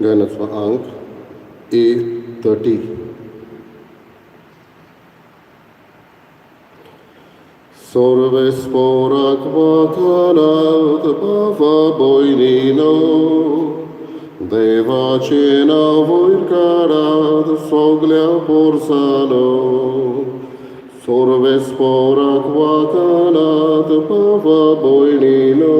Gainaswa Ank A30. Sorvesporak vakarat bava boinino, Devacina voirkarat soglia porsano. Sorvesporak vakarat bava boinino,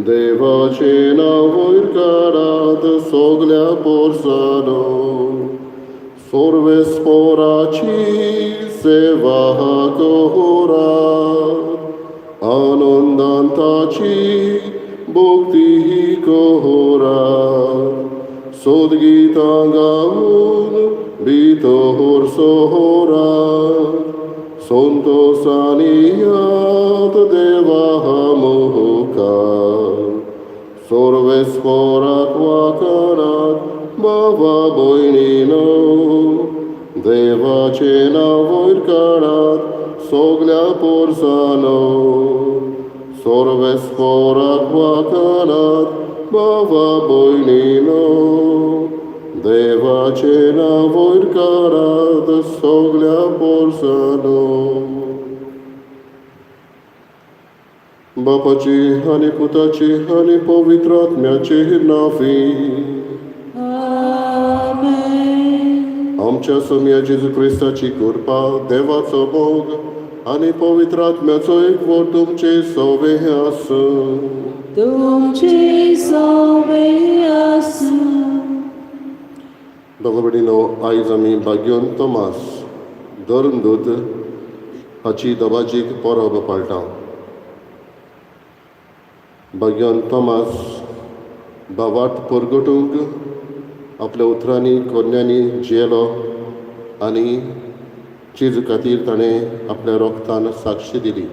Devacina voirkarat soglia porsano. Sorvesporaci sevahakohorat, anondantaci bhakti kohorat, sodgitangaun bitohor sohorat, sontosaniyat devahamohokar, sorvesporak vakarat bava boinino, Devacina voirkarat soglia porsano, sorvesporak vakarat bava boinino, Devacina voirkarat soglia porsano. Bapaci आणि पुताची आणि पवित्रात्म्याची नावी आमच्या सोम्या जेजू ख्रिस्ताची कृपा, देवाचो मोग आणि पवित्र आत्म्याचो एकवट तुमचे सवे आसूं. तुमचे सवे आसूं. दोगो भयणीनो, आयज आमी भाग्योन तोमास धर्म दूत हाची दोबाजीक परब पाळटा. भाग्योन तोमास भावार्थ परगटूंक आपल्या उतरांनी कोन्यांनी जियेलो आनी जेजू खातीर ताणें आपल्या रोगतान साक्षी दिली.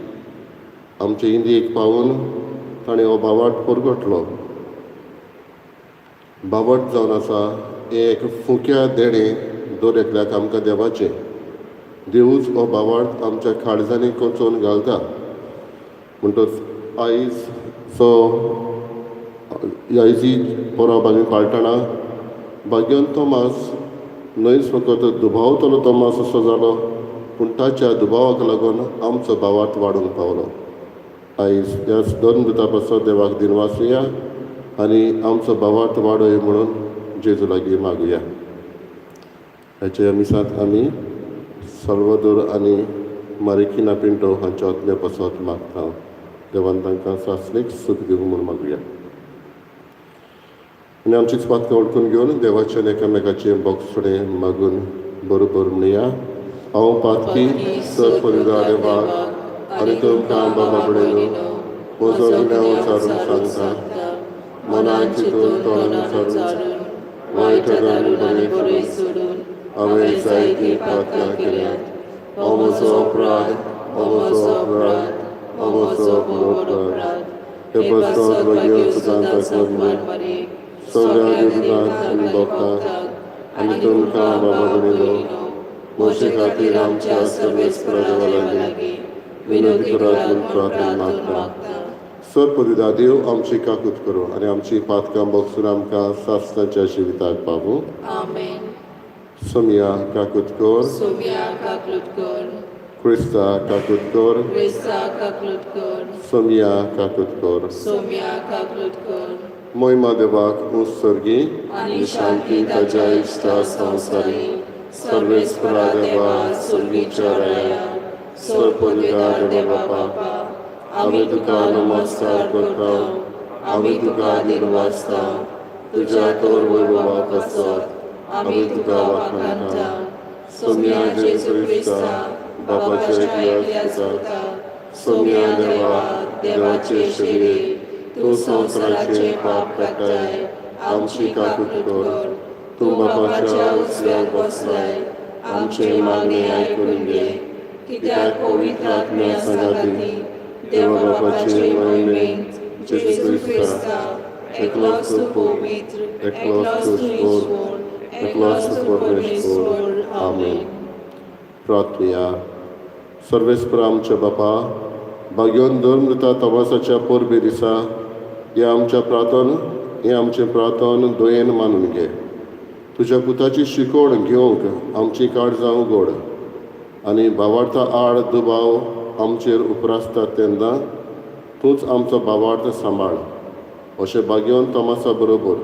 आमचे इंडियेक पावून ताणें हो भावार्थ परगटलो. भावार्थ जावन आसा हें एक फुक्या देणें दर एकल्याक आमकां देवाचें. देवूच हो भावार्थ आमच्या काळजांनी कोचोवन घालता. म्हणटच आयजी परब आमी पाळटना भाग्योन तोमास न्हयच फकत दुबावतलो तोमास असो जालो, पूण ताच्या दुबावाक लागून आमचो भावार्थ वाडूंक पावलो. आयज ह्याच दोन दुता पासत देवाक दिनवासुया आनी आमचो भावार्थ वाडय म्हणून जेजू लागीं मागुया. ह्याच्या मिसांत आमी साल्वादोर आनी मारिकिना पिंटो हांच्या आत्म्या पासत मागता. देवान तांकां सासणीक सूख दिवं म्हूण मागुया. आनी आमचीच पातकां ओळखून घेवन देवाच्या एकामेकाचें बॉक्स फुडें मागून बरोबर म्हणया. हांव पातकी सर परिदा देवाक आनी तुमकां बाबा बडयलो म्हजो गुन्यांव विचारून सांगता. मनाक चिंतून तोंडान विचारून वायटान बरें सोडून हांवें जायती प्रार्थना केल्यात. हो म्हजो अपराध, हो म्हजो अपराध, हो म्हजो व्हड अपराध. हे बसत भाग्य सुदांताक लागून सगळ्या युद्धांत आनी भक्तांक आनी तुमकां बाबा बडयलो म्हजे खातीर आमच्या सर्वेस्परा देवा लागीं विनंती करात म्हूण प्रार्थना मागता. सर परिदा देव आमची काकूत करूं आनी आमची पातकां बगसून आमकां सासणाच्या जिविताक पावूं. आमेन. सोम्या काकूत कर, सोम्या काकूत कर, क्रिस्ता काकूत कर, क्रिस्ता काकूत कर, सोम्या काकूत कर. सोम्या काकूत कर. मोहिमा देवाक उत्सर्गी आनी शांती ताच्या इश्टा संवसारी सर्वेस्परा देवा सुर्गीच्या राया सर्परिदार देवा बापा आमी तुका नमस्कार करता. आमी तुका दिनवासता. तुज्या तोर वैभवाक आसत आमी तुका वाखाणटा. सोम्या जेजू क्रिस्ता बापाच्या एकल्या सुता. सोम्या देवा देवाचे शरीर तूं संवसाराचे पाप काडटाय. आमची काकूत कर. तूं बापाच्या उजव्याक बसलाय. आमचे मागणे आयकून घे. कित्याक पवित्र आत्म्या सांगाती देवा बापाचे महिमेंत जेजू क्रिस्ता एकलोच तूं पवित्र, एकलोच तूं ईश्वर, एकलोच तूं परमेश्वर. आमेन. प्रार्थया. सर्वेस्परा आमच्या बापा, भाग्योन धर्मदूता तोमासाच्या परबे दिसा ह्या आमच्या प्रार्थन हें आमचें प्रार्थन दोयेन मानून घे. तुज्या पुताची शिकवण घेवंक आमची काळजां उगड आनी भावार्थ आड दुबाव आमचेर उपरासतात तेन्ना तूंच आमचो भावार्थ सांबाळ. अशें भाग्यवन तोमासा बरोबर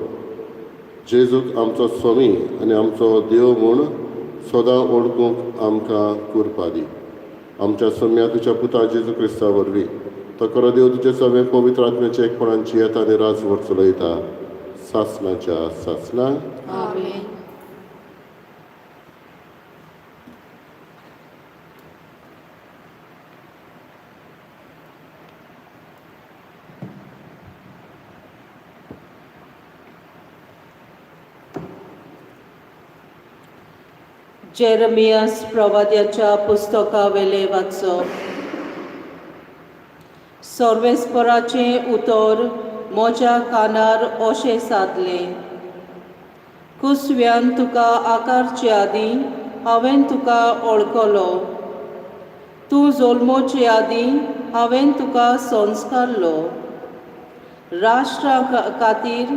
जेजूक आमचो स्वामी आनी आमचो देव म्हूण सदां ओळखूंक आमकां कृपा दी. आमच्या सम्या तुज्या पुता जेजू क्रिस्ता वरवीं तो खरो देव तुजे सगळे पवित्र आत्म्याचे एकपणांची येता आनी राजवट चलयता सासणाच्या सासणाक. आमेन. जेरमियास प्रवाद्याच्या पुस्तकावेले वाचप. सर्वेस्पराचें उतर म्हज्या कानार अशें सादले. कुसव्यान तुका आकारचे आदीं हांवें तुका वळखलो. तूं जल्मोचे आदीं हांवें तुका संस्कारलो. राष्ट्रा खातीर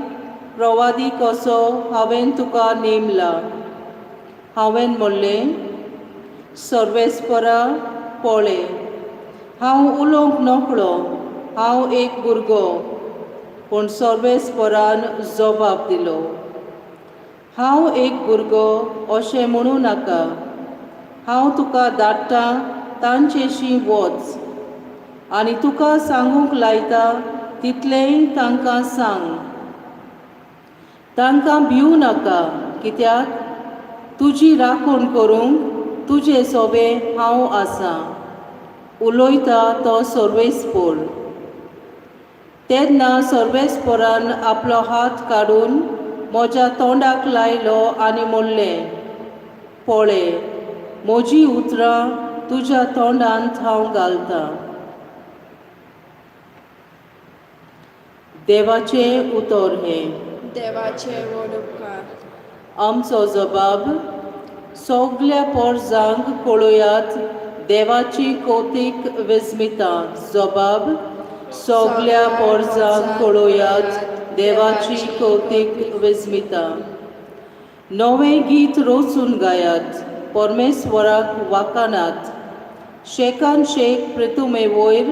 प्रवादी कसो हांवें तुका नेमला. हांवें म्हणलें, सर्वेस्परा पळय, हांव उलोवंक नकळो, हांव एक भुरगो. पूण सर्वेस्परान जबाब दिलो, हांव एक भुरगो अशें म्हणूं नाका. हांव तुका धाडटां तांचेशी वच आनी तुका सांगूंक लायता तितलेंय तांकां सांग. तांकां भिवू नाका, कित्याक तुजी राखण करूंक तुजे सोबे हांव आसां. उलयता तो सर्वेस्पर. तेन्ना सर्वेस्परान आपलो हात काडून म्हज्या तोंडाक लायलो आनी म्हणलें, पळय, म्हजीं उतरां तुज्या तोंडांत हांव घालतां. देवाचें उतर हें. देवाचे व्हड उपकार. आमचो जबाब. सगल्या पोरजांक पळोवयात देवाची कौतीक विस्मिता. जबाब. सगल्या पोरजांक पळोवयात देवाची कौतीक विस्मिता. नवें गीत रचून गायात, परमेश्वराक वाखाणात. शेकान शेक प्रतुमे वयर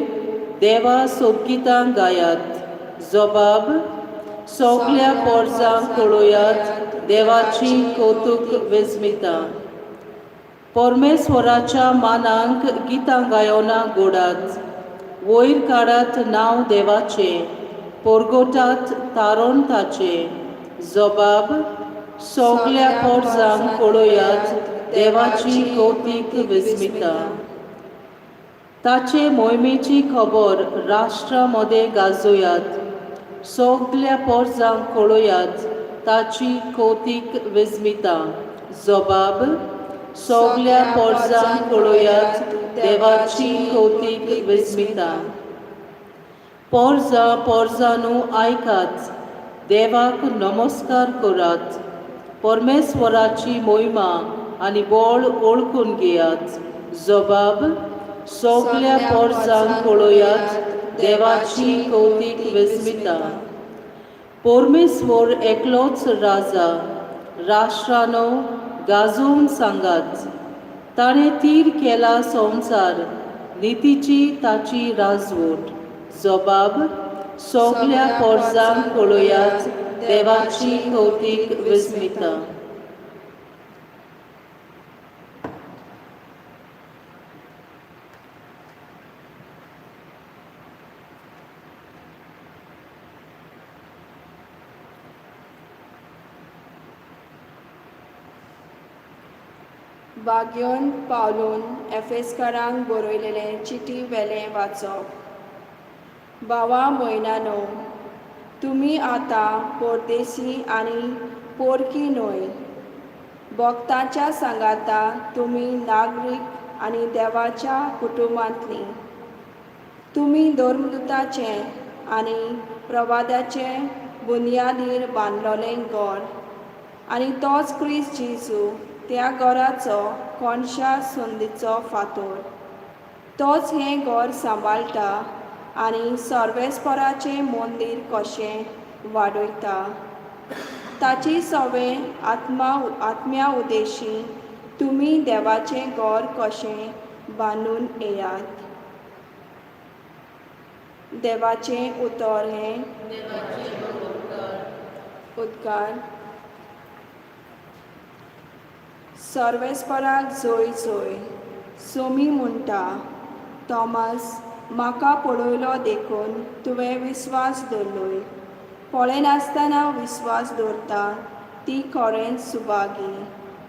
देवा सोबगितां गायात. जबाब. सगल्या पोरजांक पळोवयात देवाची कौतुक विस्मिता. परमेश्वराच्या मानांक गितां गायोना गोडात. वयर काडात नांव देवाचें, परगोटात तारोन ताचें. जबाब. सगल्या पोरजांक पळोवयात देवाची कौतीक विस्मिता. ताचे मोहिमेची खबर राष्ट्रा मदें गाजोयात. सगल्या पोरजांक कळोवयात ताची कौतीक विस्मिता. जबाब. सगल्या पोरजांक कळोवयात देवाची कौतीक विस्मिता. पोरजां पोरजांनू आयकात, देवाक नमस्कार करात. परमेश्वराची मोहिमा आनी बळ ओळखून घेयात. जबाब. सगल्या पोरजांक पळोवयात देवाची कौतीक विस्मिता. परमेश्वर एकलोच राजा. राष्ट्रानो गाजोवन सांगात. ताणें तीर केला संवसार, नितीची ताची राजवट. जबाब. सगल्या पोरजांक पळोवयात देवाची कौतीक विस्मिता. वाग्योन पावलून एफेसकारांक बरयलेलें चिटी वेलें वाचप. भावा भयणानो, तुमी आतां परदेसी आनी पोरकी न्हय. भक्तांच्या सांगाता तुमी नागरीक आनी देवाच्या कुटुंबांतलीं. तुमी धर्मदुताचें आनी प्रवाद्याचें बुनयादीर बांदलोलें घर आनी तोच क्रिस्त जेजू त्या घराचो कोणशा संदीचो फातर. तोच हें घर सांबाळटा आनी सर्वेस्पराचें मंदीर कशें वाडयता. ताची सवे आत्म्या उदेशी तुमी देवाचें घर कशें बांदून येयात. देवाचें उतर हें उद्गार. सर्वेस्पराक जोय जोय. सोमी म्हणटा, तोमास, म्हाका पळयलो देखून तुवें विस्वास दवरलोय. पळयनासतना विस्वास दवरता ती खरेंच सुभागी.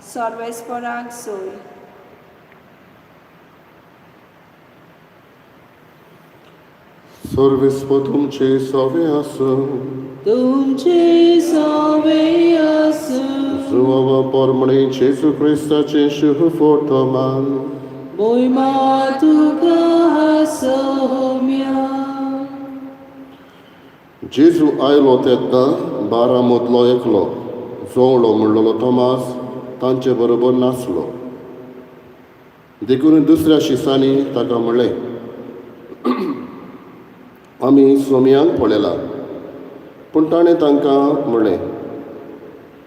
सर्वेस्पराक जोय. सर्वेस्प तुमचे सवे आसूं. तुमचे सवे आसूं. जुवावा पोरमणे जेजू क्रिस्ताचे शुभ फोटोमान. मोयमा तुका सौम्या. जेजू आयलो तेन्ना 12 मदलो एकलो जोवळो म्हणलोलो तोमास तांचे बरोबर नासलो. देखून दुसऱ्या शिसांनी ताका म्हणलें, आमी सोमयांक पळयला. पूण ताणें तांकां म्हणलें,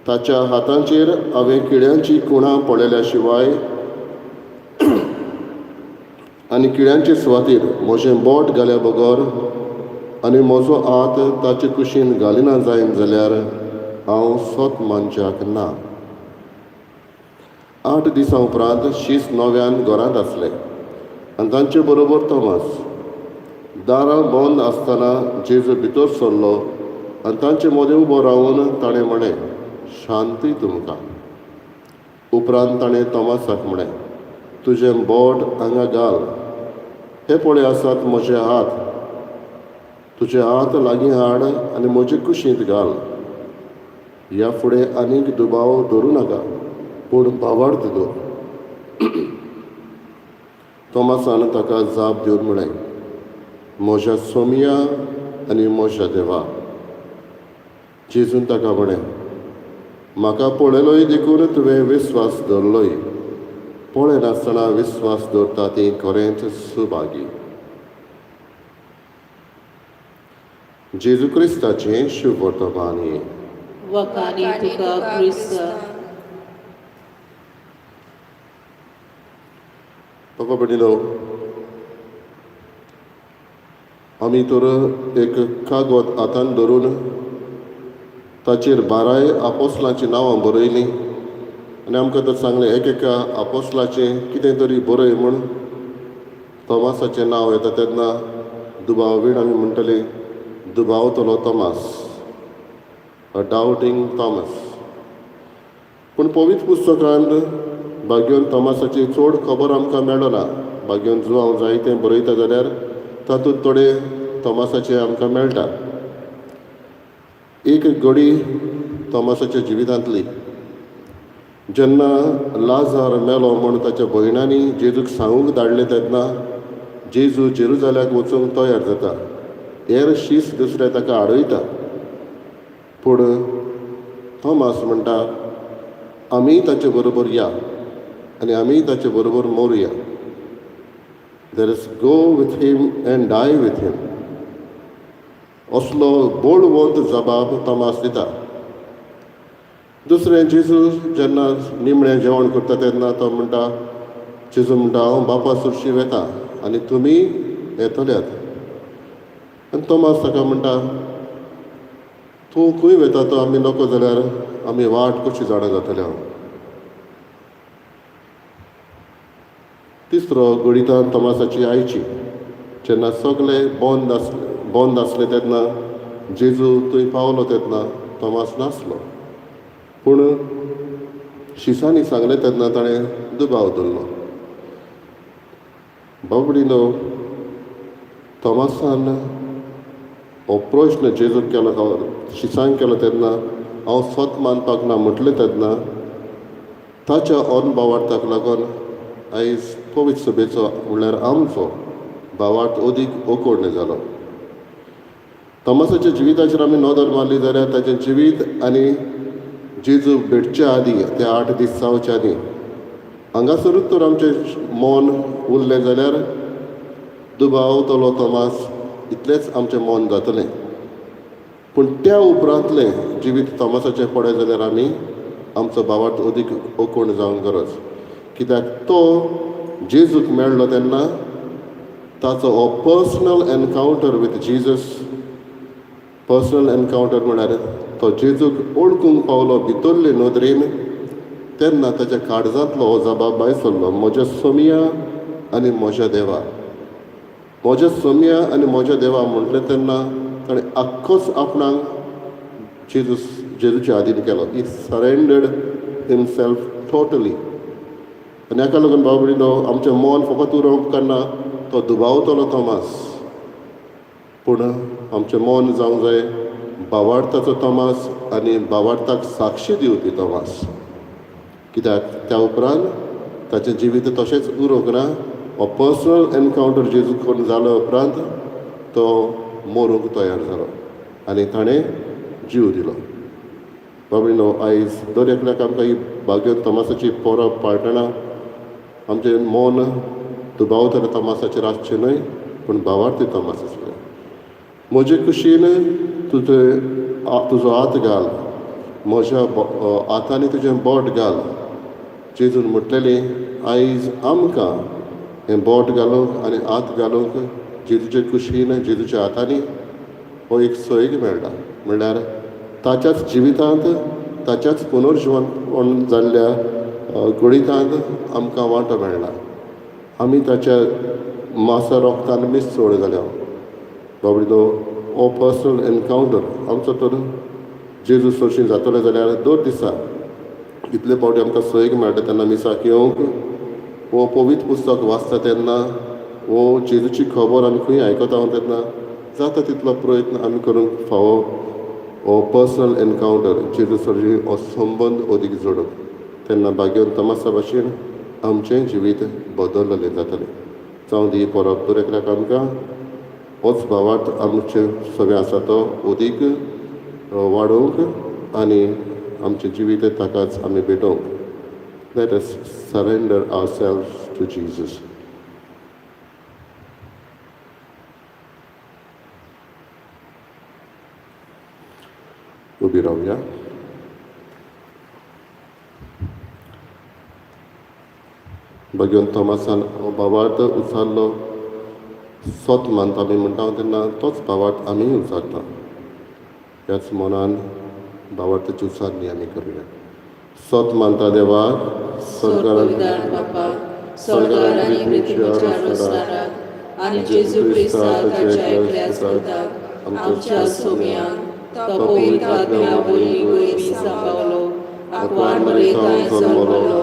ताच्या हातांचेर हांवें किड्यांची कुणां पळयल्या शिवाय आनी किड्यांचे सुवातेर म्हजें बोट घाल्या बगर आनी म्हजो हात ताचे कुशीन घालिना जायन जाल्यार हांव सोत मनशाक ना. 8 दिसां उपरांत शीस नव्यान घरांत आसलें आनी तांचे बरोबर तोमास. दारां बंद आसतना जेजू भितर सरलो आनी तांचे मदें उबो रावन ताणें म्हणलें, शांती तुमकां. उपरांत ताणें तोमासाक म्हणलें, तुजें बोट हांगा घाल. हे पळय आसात म्हजे हात. तुजे हात लागीं हाड आनी म्हजे कुशींत घाल. ह्या फुडें आनीक दुबाव दवरूं नाका, पूण भावार्थ दवर. तोमासान ताका जाप दिवन म्हणलें, म्हज्या सोमया आनी म्हज्या देवा. जेजून ताका म्हणलें, म्हाका पळयलोय देखून तुवें विस्वास दवरलोय. पळयनासतना विस्वास दवरता ती खरेंच सुभागी. जेजू क्रिस्ताचें शुभ वर्तमान हे. वखाणी तुका क्रिस्ता. बाबा भयणीनो, आमी तर एक कागद हातान धरून ताचेर 12 आपोस्लांची नांवां बरयलीं आनी आमकां तर सांगलें एकेका आपोस्लाचें कितें तरी बरय म्हूण. तोमासाचें नांव येता तेन्ना दुबावीण आमी म्हणटली दुबावतलो तोमास, अ डावटींग तोमास. पूण पवित्र पुस्तकांत भाग्योन तोमासाची चड खबर आमकां मेळना. भाग्योन जो हांव जायतें बरयता जाल्यार तातूंत थोडें तोमासाचें आमकां मेळटा. एक घडी तोमासाच्या जिवितांतली, जेन्ना लाजार मेलो म्हूण ताच्या भयणांनी जेजूक सांगूंक धाडलें तेन्ना जेजू जेरुजाल्याक वचूंक तयार जाता. हेर शीस दुसरे ताका आडयता. पूण तोमास म्हणटा, आमी ताचे बरोबर या आनी आमी ताचे बरोबर मरुया. There is go with him and die with him. असलो बोळवंत जबाब तोमास दिता. दुसरें, जेजू जेन्ना निमणें जेवण करता तेन्ना तो म्हणटा, जेजू म्हणटा, हांव बापा सुरशी वेता आनी तुमी येतल्यात. आनी तोमास ताका म्हणटा, तूं खंय वेता तो आमी नको जाल्यार आमी वाट कशी जाणा जातले हांव. तिसरो गणितान तोमासाची आयची. जेन्ना सगळें बंद आसलें तेन्ना जेजू थंय पावलो तेन्ना तोमास नासलो. पूण शिसांनी सांगलें तेन्ना ताणें दुबाव धरलो. बाबडीनो, तोमासान हो प्रश्न जेजूक केलो, शिसांक केलो तेन्ना हांव स्वत मानपाक ना म्हटलें तेन्ना ताच्या अनुभवार्थाक लागून आयज पवित्र सभेचो म्हणल्यार आमचो भावार्थ अदीक ओकोडणे जालो. तोमासाच्या जिविताचेर आमी नदर मारली जाल्यार ताचें जिवीत आनी जेजू भेटच्या आदीं ते 8 दीस जावच्या आदीं हांगासरूच तर आमचें मन उरलें जाल्यार दुबावतलो तोमास इतलेंच आमचें मन जातलें. पूण त्या उपरांतलें जिवीत तोमासाचें पळय जाल्यार आमी आमचो भावार्थ अदीक ओकूण जावंक गरज. कित्याक तो जेजूक मेळ्ळो तेन्ना ताचो हो personal encounter with Jesus, personal encounter म्हळ्यार तो जेजूक ओळखूंक पावलो भितरले नदरेन, तेन्ना ताच्या काळजांतलो हो जबाब भायर सरलो, म्हज्या सोमिया आनी म्हज्या देवा. म्हज्या सोमिया आनी म्हज्या देवा म्हटलें तेन्ना ताणें आख्खोच आपणाक जेजूच्या आधीन केलो. ही सरेंडर्ड हिमसेल्फ टोटली. आनी हाका लागून भाव भयणीनो, आमचें मन फकत उरोवंक उपकारना, तो दुबावतलो तोमास, पूण आमचें मन जावंक जाय भावार्थाचो तोमास आनी भावार्थाक साक्षी दिवपी तोमास. कित्याक त्या उपरांत ताचें जिवीत तशेंच उरोवंक ना. हो पर्सनल एनकावंटर जेजू करून जालो उपरांत तो मरूंक तयार जालो आनी ताणें जीव दिलो. बाबडीनो, आयज दर एकल्याक आमकां ही भाग्य तोमासाची परब पाळटना आमचें मन दुबावतलें तोमासाचेर आसचें न्हय, पूण भावार्थी तोमास आसचें. म्हजे कुशीन तुजो हात घाल, म्हज्या हातांनी तुजें बोट घाल. जेजून म्हटलेलें आयज आमकां हें बोट घालूंक आनी हात घालूंक जेजूचे कुशीन, जेजूच्या हातांनी हो एक सैग मेळटा. म्हणल्यार ताच्याच जिवितांत, ताच्याच पुनर्जिवन जाल्ल्या कुडीतांत आमकां वांटो मेळटा. आमी ताच्या मासा रोगतान मिसळ्ळे जाल्या. बाबडीनो, हो पर्सनल एनकावंटर आमचो तर जेजू सरशीं जातलें जाल्यार दर दिसा इतले फावटी आमकां सैग मेळटा तेन्ना मिसाक येवंक, वो पवित्र पुस्तक वाचता तेन्ना, वो जेजूची खबर आमी खंय आयकता तेन्ना जाता तितलो प्रयत्न आमी करूंक फावो हो पर्सनल एनकावंटर जेजू सरशीं हो संबंद अदीक जोडप. तेन्ना भाग्यवन तोमासा भाशेन आमचें जिवीत बदललें जातलें. जावं दी परब दर एकल्याक आमकां होच भावार्थ आमचें सगळें आसा तो अदीक वाडोवंक आनी आमचें जिवीत ताकाच आमी भेटोवंक. Let us surrender ourselves to Jesus. उबी रावया. भगवंत तोमासान हो भावार्थ उचारलो, सोत मानता आमी म्हणटा तेन्ना तोच भावार्थ आमीय उचारता. ह्याच मनान भावार्थाची उचारणी आमी करुया. सोत मानता देवाक, स्वर्गविधान बापा, स्वर्गार आनी पृथ्वीच्या रोस्ताराक आनी जेजू क्रिस्ताक ताच्या एकल्याच पुताक आमच्या सोम्यान तो पवित्र आत्म्या वयली गोयबी सांबाळलो, आंकवार मरयताय जल्मलो,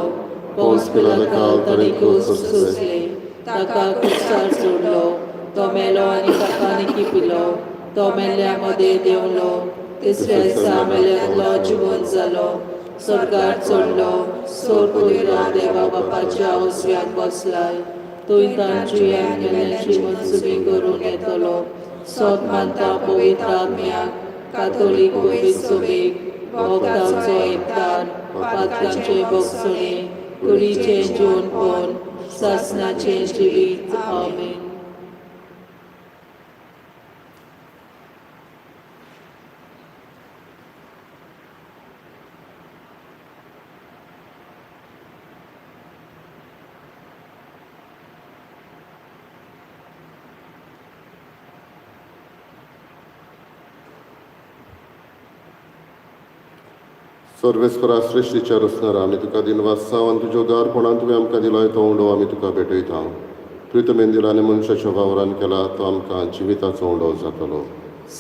पौंस पिलाताल तळिकूच सोंसले, ताका क्रुसार जोडलो, तो मेलो आनी ताका निकिपिलो, तो मेल्ल्या मदें देंवलो, तिसऱ्या दिसा मेल्यांतलो जिवंत जालो, स्वर्गार चडलो, सोर्गवयल्या देवा बापाच्या उजव्याक बसलाय, थंय तांची गेल्ल्यांची मनसुबी करून येतलो. सोत मानता पवित्र आत्म्याक, कातोलीक पवित्र सभेक, भोगतांचो एकठाण, पातकांचे भोगसणे, कुडीचें जेवणपण, सासणाचें जिवीत. आमेन. सर्वेस्परा सृश्टीच्या रचणारा आमी तुका दिनवासांव आनी तुज्या उदारपणान तुवें आमकां दिलोय तो उंडो आमी तुका भेटयता. प्रितमेन दिला आनी मनशाच्या वावरान केला तो आमकां जिविताचो उंडो जातलो.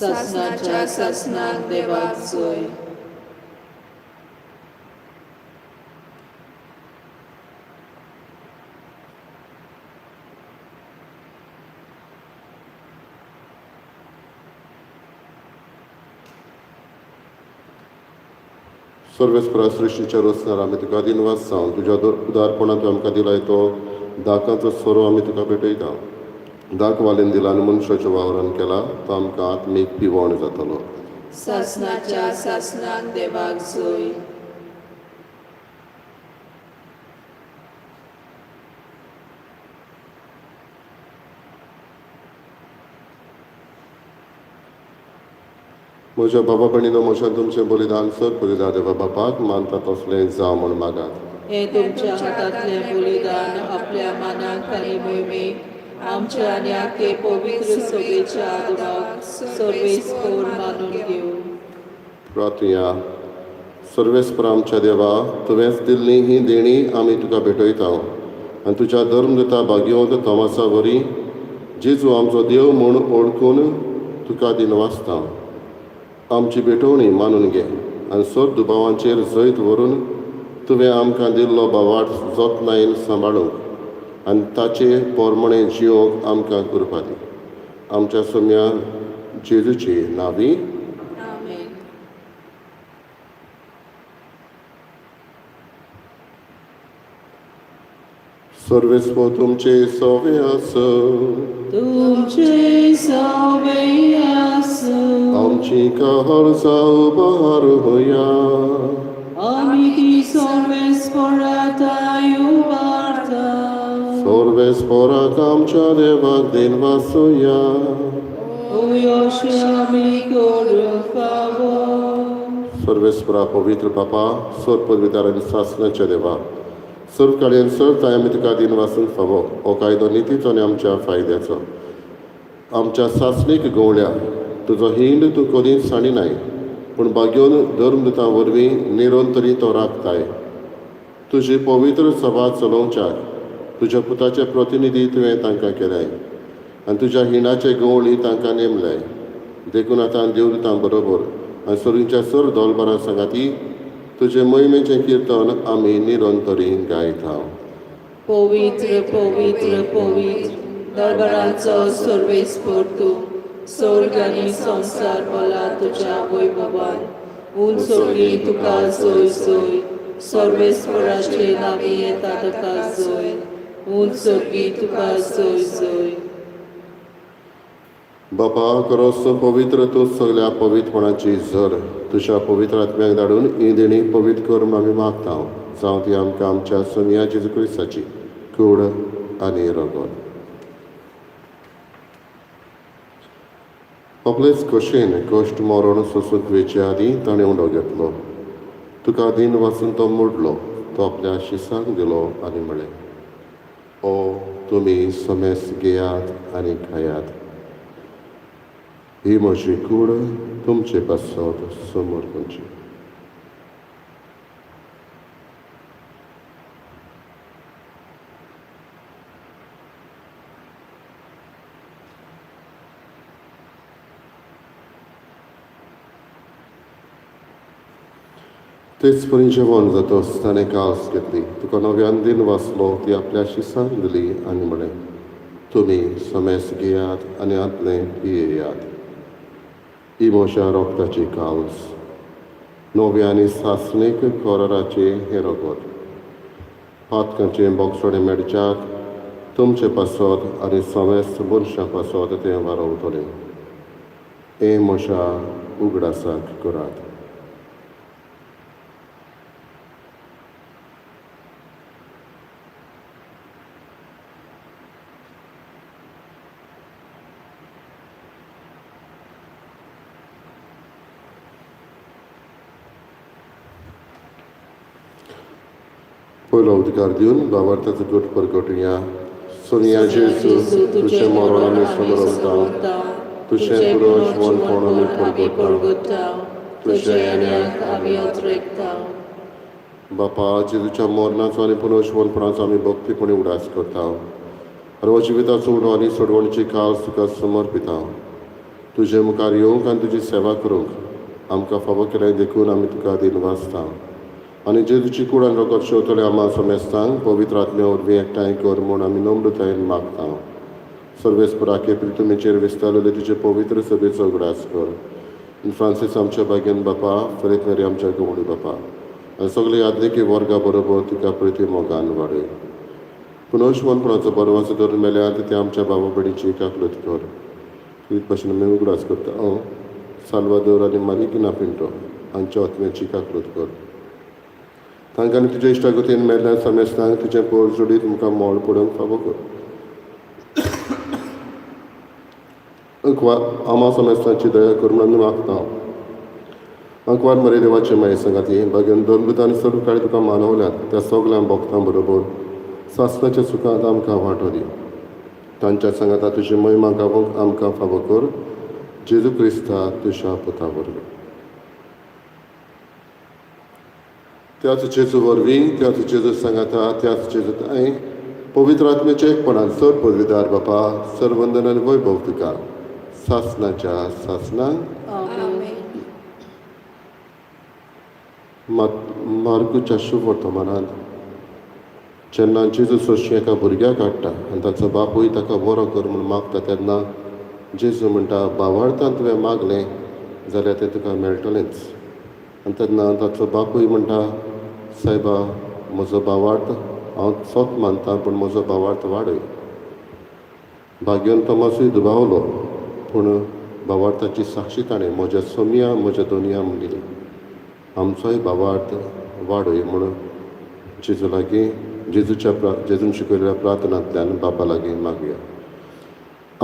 सासणाच्या सासणाक देवाक जय. सर्वेस्परा सृश्टीच्या रचणारा आमी तुका दिनवासांव तुज्या उदारपणान तुवें आमकां दिलाय तो दाकाचो सोरो आमी तुका भेटयता. दाक वालेन दिला आनी मनशाच्या वावरान केला तो आमकां आत्मीक पिवण जातलो. सासणाच्या सासणाक देवाक जय. म्हज्या बाबा भयणीनो मोशान तुमचें बलिदान सर बलिदान देवा बापाक मानता तसलें जावं म्हूण मागात हे तुमच्या हातांतलें बलिदान आपल्या मानाक आनी मोहिमेक आमच्या आनी आख्खे पवित्र सभेच्या आदराक सर्वेस्पर मानून घेवं. प्रार्थया सर्वेस्पर आमच्या देवा तुवेंच दिल्ली ही देणी आमी तुका भेटयता आनी तुज्या धर्मदता भाग्योत तोमासा वरी जेजू आमचो देव म्हूण ओळखून तुका दिनवासता. आमची भेटवणी मानून घे आनी सर दुबावांचेर जैत व्हरून तुवें आमकां दिल्लो बावाट जतनायेन सांबाळूंक आनी ताचे पोरमणें जियोंक आमकां कृपा दी. आमच्या सोम्या जेजूची नांवी आमेन. सर्वेस्पो तुमचे सवे आस तुमचे सवे आसूं आमची कहर जावं बहार होया. आमी ती सर्वेस्परांताय उबारता. सर्वेस्पोराक आमच्या देवाक दिनवासुया. उयोशी आमी करूंक फावो. सर्वेस्परा पवित्र बापा सर पदवीदार आनी सासणाच्या देवा सर काळयेन सर थंय आमी तुका दिन वासूंक फावो हो कायदो नितीचो आनी आमच्या फायद्याचो. आमच्या सासणीक गवळ्या तुजो हिंड तूं कधीच साणिनाय पूण बागेवन धर्मदुतां वरवीं निरंतरी तो राखताय. तुजी पवित्र सभा चलोवच्याक तुज्या पुताचे प्रतिनिधी तुवें तांकां केल्याय आनी तुज्या हिणाचे गवळी तांकां नेमल्याय. देखून आतां देवदुतां बरोबर आनी सरींच्या सर दोलबारां सांगाती तुजे मोहिमेचें कीर्तन आमी निरंतरी गायता. पवित्र पवित्र पवित्र दरबारांचो सर्वेस्पर तूं स्वर्ग आनी संवसार भला तुज्या वैभवान उंच सोडली तुका जोय जोय. सर्वेस्पराचे नांवी येता ताका जोय. उंच सोडली तुका जोय जोय. बापा खरोच पवित्र तूं सगळ्या पवित्रपणाची झर तुज्या पवित्र आत्म्याक धाडून ही देणी पवित्र कर म्हूण आमी मागता. जावं ती आमकां आमच्या सोनिया जेजू क्रिस्ताची कूड आनी रगत. आपलेच कशेन कश्ट मरण सोसूंक वेचे आदीं ताणें उंडो घेतलो. तुका दिन वाचून तो मोडलो तो आपल्या शिसांक दिलो आनी म्हळें ओ तुमी समेस घेयात आनी खायात. ही म्हजी कूड तुमचे पासत समोर खंयची. तेच परी जेवण जातोच ताणें कास घेतली. तुका नव्यान दिन वाचलो ती आपल्या शिसांक दिली आनी म्हळें तुमी समेस घेयात आनी आदलें पियेयात. ही म्हज्या रोगताची काळज नव्या आनी सासणीक कोराराचे हे रगत. पातकांचें बोगसोडें मेडच्याक तुमचे पासत आनी समेस्त मनशां पासत तें वारवतलें. हे म्हज्या उगडासाक करात. पयलो उद्गार दिवन भावार्थाचो घट परगटुया. सोनिया जेजू तुजें मरण आमी समरवता. तुजें पुरोशवणपण आमी परगटता. तुजे येण्याक आमी अत्रेकता. बापा जेजूच्या मरणाचो आनी पुनर्शवणपणाचो आमी भक्तीपणी उडास करता. आनी जिविताचो उडो आनी सोडवणीची कास तुका समर्पिता. तुजे मुखार येवंक आनी तुजी सेवा करूंक आमकां फावो केलें देखून आमी तुका दिन वाचता. आनी जेजूची कूड आनी रगत शेवतले आमा समेस्तांक पवित्र आत्म्या वरवीं एकठांय कर म्हूण आमी नम्रतायेन मागता. सर्वेस्पराके प्रितुमेचेर विस्तारलेले तुजे पवित्र सभेचो उगडास कर. फ्रांसीस आमच्या बागेन बापा फरेत मेरी आमच्या गवळी बापा आनी सगळी आदलेकी वर्गा बरोबर तुका प्रिती मोगान वाडय. पुनर्शवणपणाचो बरवाचो धरून मेल्यात ते आमच्या बाबा भयणीची काकलत कर. रीत भाशेन आमी उगडास करता. साल्वादोर आनी मारिकिना पिंटो हांच्या आत्म्याची काकलत कर. तांकां आनी तुज्या इश्टागतीन मेल्ल्या समेस्तांक तुजें पोर जोडीत तुमकां मोल पडोवंक फावो कर. आमा समेस्तांची दया कर म्हूण आमी मागता. अंकवार मरे देवाचे माये संगाती बागेन दोन बुतांनी सर्व काळी तुका मानवल्यात त्या सगळ्या भक्तां बरोबर सासणाच्या सुखांत आमकां वांटो दी. तांच्या सांगाता तुजी महिमा गावूंक आमकां फावो कर. जेजू क्रिस्ता तुज्या पुता वरवीं. त्याच जेजू वरवीं, त्याच जेजू सांगाता, त्याच जेजू ताई पवित्र आत्म्याचे एकपणान सर पदवीदार बापा सर्वंदन आनी वैभव तुका सासणाच्या सासणांक आमेन. मार्कूच्या शुभ वर्तमानांत जेन्ना जेजू सृश्टी एका भुरग्याक हाडटा आनी ताचो बापूय ताका बरो कर म्हूण मागता तेन्ना जेजू म्हणटा भावार्थान तुवें मागलें जाल्यार तें तुका मेळटलेंच. आनी तेन्ना ताचो बापूय म्हणटा सायबा म्हजो भावार्थ हांव सोत मानतां पूण म्हजो भावार्थ वाडय. भाग्यवन तोमासूय दुबावलो पूण भावार्थाची साक्षी ताणें म्हज्या सोमिया म्हज्या दोनया म्हूण दिली. आमचोय भावार्थ वाडय म्हणून जेजू लागीं जेजून शिकयल्ल्या प्रार्थनांतल्यान बापा लागीं मागया.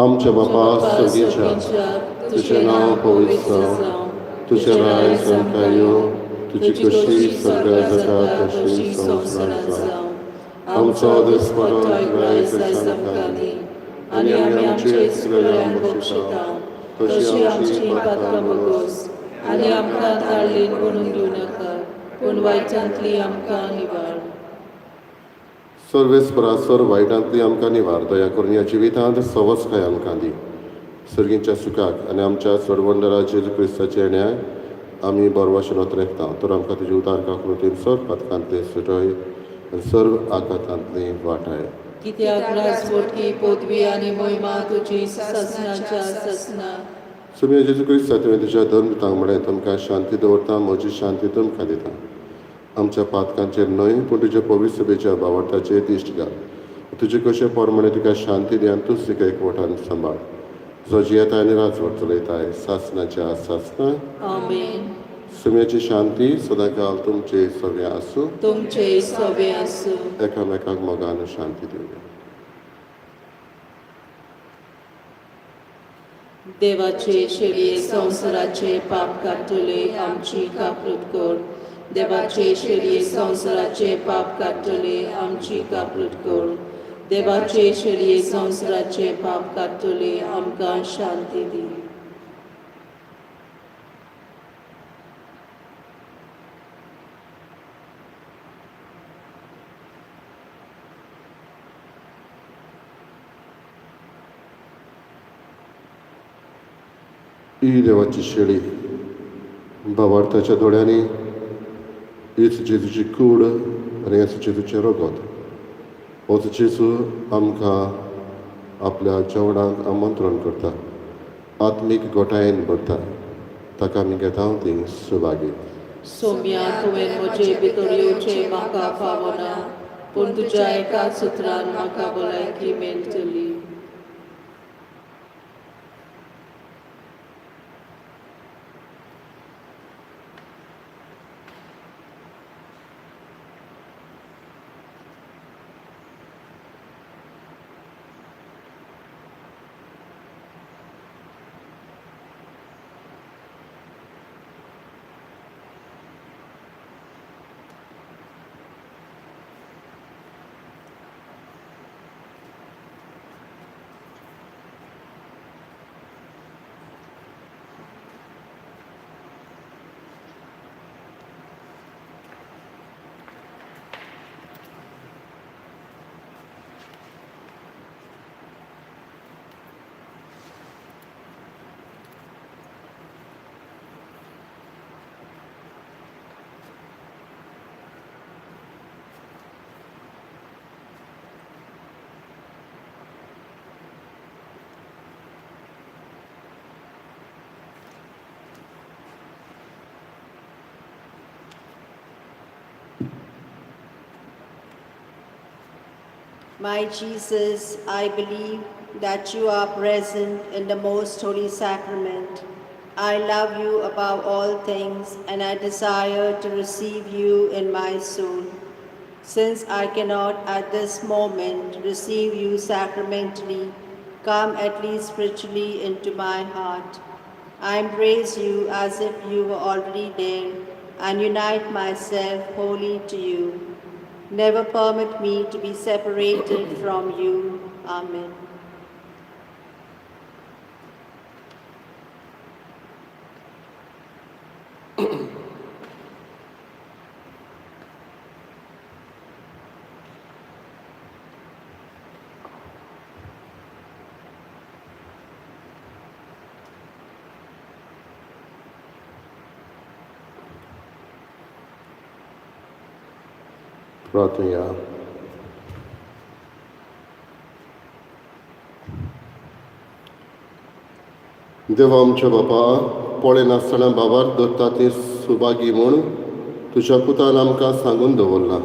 आमच्या बापा सगळीच्या तुजें नांव पवित्र जावं, तुजें राय संवकार येवं, तुजी कशी स्वर्गांत जाता तशी संवसारांत जावं. आमचो दिसपरो आयज आमकां दी आनी आमी आमचे चुकल्यांक बक्षिता तशी आमची पातकां बगोस आनी आमकां ताळ्ळेन पडूंक दिवं नाका पूण वायटांतली आमकां निवार. सर्वेस्परा सर वायटांतली आमकां निवार. दया करून ह्या जिवितांत सवस्काय आमकां दी. सर्गींच्या सुखाक आनी आमच्या चडवंडरा जेजू क्रिस्ताच्या येण्याक आमी बरो भाशेन वतरेखता. तर आमकां तुजे उतारका कृतीन सर पातकांतले सुटय आनी सर्व आकांतांतली वाटाय. कित्याक राजवटी पदवी आनी महिमा तुजी ससनाच्या ससना. सुम्या जेजू क्रिस्ता तुवें तुज्या धर्मतांक म्हळें तुमकां शांती दवरता, म्हजी शांती तुमकां दिता. आमच्या पातकांचेर न्हय पूण तुज्या पवित्र सभेच्या भावार्थाचेर दिश्ट घाल. तुजे कशे पोरमणे तुका शांती दी आनी तूंच तिका एकवटान सांबाळ. जो जियेताय आनी राजवट चलयताय सासणाच्या सासना. आमेन. सुम्याची शांती सदां काल तुमचे सगळे आसूं. तुमचे सवे आसूं. एकामेकाक मोगान शांती दिवया. देवाचे शेळये संवसाराचे पाप काडटले आमची कापरूत कर. देवाचे शेळये संवसाराचे पाप काडटले आमची कापरूत कर. देवाचे शेळये संवसाराचे पाप काडटले आमकां शांती दी. ही देवाची शेळी भावार्थाच्या दोळ्यांनी हीच जेजूची कूड आनी हेच जेजूचें रगत. होच जेजू आमकां आपल्या जेवणाक आमंत्रण करता, आत्मीक गोठायेन भरता. ताका आमी घेता ती सुभागी. सोम्या तुवें म्हजे भितर येवचें म्हाका फावना पूण तुज्या एकाच सुत्रान म्हाका भलायकी मेळटली. My Jesus, I believe that you are present in the most holy sacrament. I love you above all things and I desire to receive you in my soul. Since I cannot at this moment receive you sacramentally, come at least spiritually into my heart. I embrace you as if you were already there and unite myself wholly to you. Never permit me to be separated from you. Amen. प्रार्थना. देवा आमच्या बापा, पळय नासतना बाबार दोत्ता ती सुभागी म्हूण तुज्या पुतान आमकां सांगून दवरला.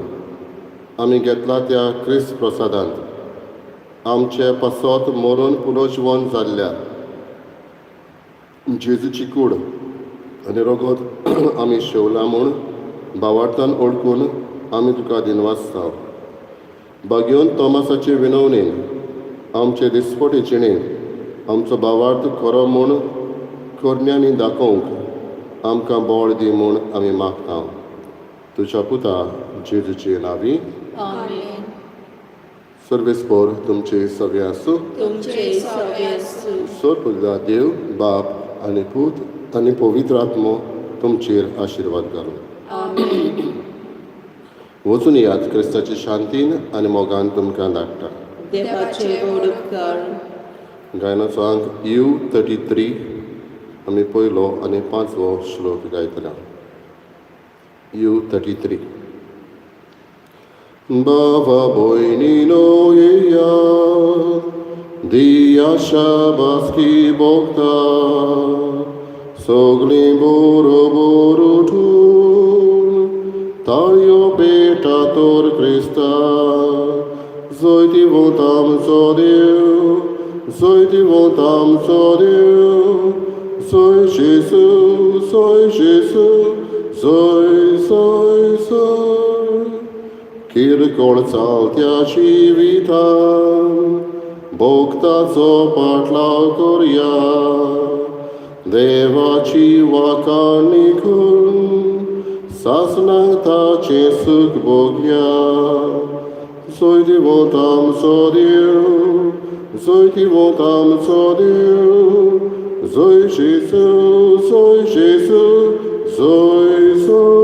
आमी घेतला त्या क्रिस्त प्रसादांत आमचे पासत मरून पुनर्जीवन जाल्ल्या जेजूची कूड आनी रगत आमी शेवला म्हूण भावार्थान ओळखून आमी तुका दिनवासता. बागयोन तोमासाचे विनवणेन आमचे दिसपटे जिणेंत आमचो भावार्थ खरो म्हूण करण्यांनी दाखोवंक आमकां बोळ दी म्हूण आमी मागता. तुज्या पुता जेजूचे नांवी. आमेन. सर्वेस्पोर तुमचे सगळे आसूं. तुमचे सगळे आसूं. सोरपुजा देव बाप आनी पूत आनी पवित्र आत्मो तुमचेर आशिर्वाद घालूं. आमेन. वचून यात क्रिस्ताची शांतीन आनी मोगान तुमकां धाडटा. देवाचे गोड उपकार. गायनाचो अंक U33 आमी पयलो आनी 5वो श्लोक गायतले. U33. Baba boynino yeya diya shabaski bokta sogli boru tun tayo peta tor Krista zoiti votam sodiu zoiti votam sodiu soi Jesus soi Jesus soi किरकोळ चालत्याची विधान भोगताचो पाटलाव करया देवाची वाकाणी करून सासणाक ताचे सुख भोगया. जोयती वोतामचो देव जोयती वोतामचो देव जोय जेजू जोय जेजू जोय जोय.